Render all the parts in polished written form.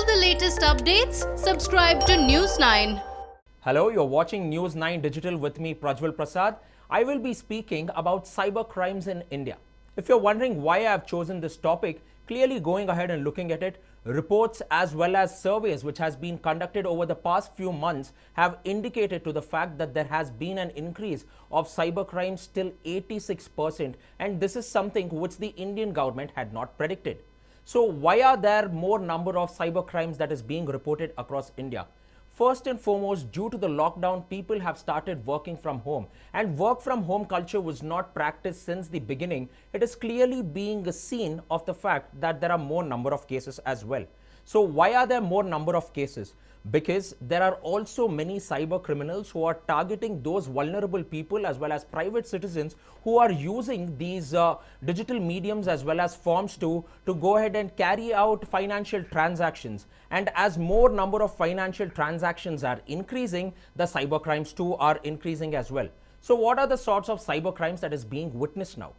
all the latest updates, subscribe to News 9. Hello, you're watching News 9 Digital with me, Prajwal Prasad. I will be speaking about cyber crimes in India. If you're wondering why I have chosen this topic, clearly going ahead and looking at it, reports as well as surveys which has been conducted over the past few months have indicated to the fact that there has been an increase of cyber crimes till 86%, and this is something which the Indian government had not predicted. So why are there more number of cyber crimes that is being reported across India? First and foremost, due to the lockdown, people have started working from home, and work from home culture was not practiced since the beginning. It is clearly being seen of the fact that there are more number of cases as well. So why are there more number of cases? Because there are also many cyber criminals who are targeting those vulnerable people as well as private citizens who are using these digital mediums as well as forms to go ahead and carry out financial transactions. And as more number of financial transactions are increasing, the cyber crimes too are increasing as well. So what are the sorts of cyber crimes that is being witnessed now?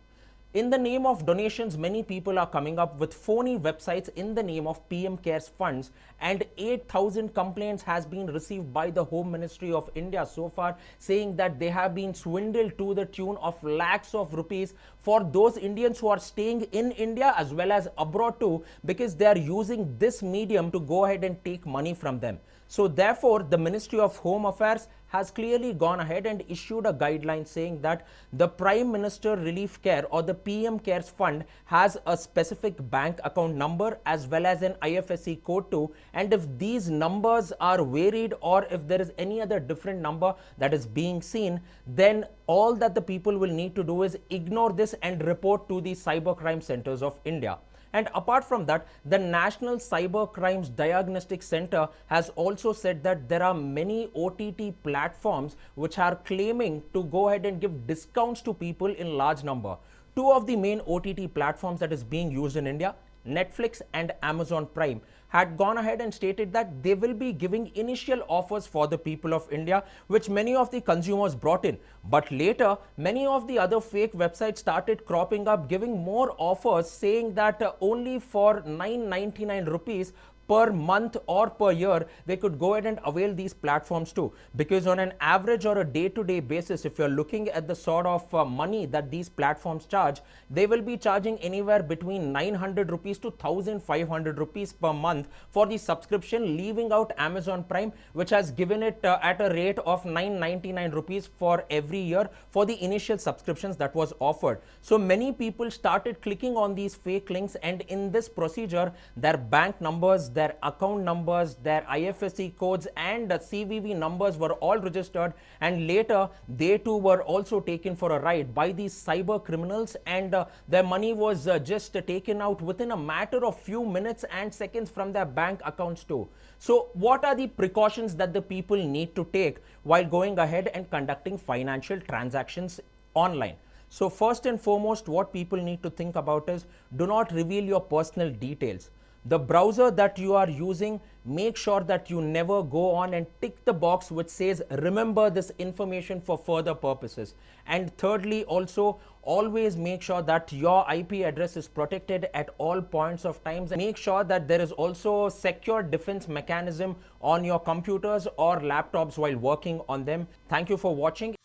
In the name of donations, many people are coming up with phony websites in the name of PM CARES funds, and 8,000 complaints has been received by the Home Ministry of India so far, saying that they have been swindled to the tune of lakhs of rupees for those Indians who are staying in India as well as abroad too, because they are using this medium to go ahead and take money from them. So therefore, the Ministry of Home Affairs has clearly gone ahead and issued a guideline saying that the Prime Minister Relief Care or the PM CARES fund has a specific bank account number as well as an IFSC code too, and if these numbers are varied or if there is any other different number that is being seen, then all that the people will need to do is ignore this and report to the cybercrime centers of India. And apart from that, the National Cyber Crimes Diagnostic Center has also said that there are many OTT platforms which are claiming to go ahead and give discounts to people in large number. Two of the main OTT platforms that is being used in India, Netflix and Amazon Prime, had gone ahead and stated that they will be giving initial offers for the people of India, which many of the consumers brought in. But later, many of the other fake websites started cropping up, giving more offers, saying that only for 999 rupees per month or per year, they could go ahead and avail these platforms too. Because on an average or a day-to-day basis, if you're looking at the sort of money that these platforms charge, they will be charging anywhere between 900 rupees to 1,500 rupees per month for the subscription, leaving out Amazon Prime, which has given it at a rate of 999 rupees for every year for the initial subscriptions that was offered. So many people started clicking on these fake links, and in this procedure, their bank numbers, their account numbers, their IFSC codes and CVV numbers were all registered, and later they too were also taken for a ride by these cyber criminals, and their money was just taken out within a matter of few minutes and seconds from their bank accounts too. So what are the precautions that the people need to take while going ahead and conducting financial transactions online? So first and foremost, what people need to think about is, do not reveal your personal details. The browser that you are using, make sure that you never go on and tick the box which says remember this information for further purposes. And thirdly, also always make sure that your IP address is protected at all points of times. Make sure that there is also secure defense mechanism on your computers or laptops while working on them. Thank you for watching.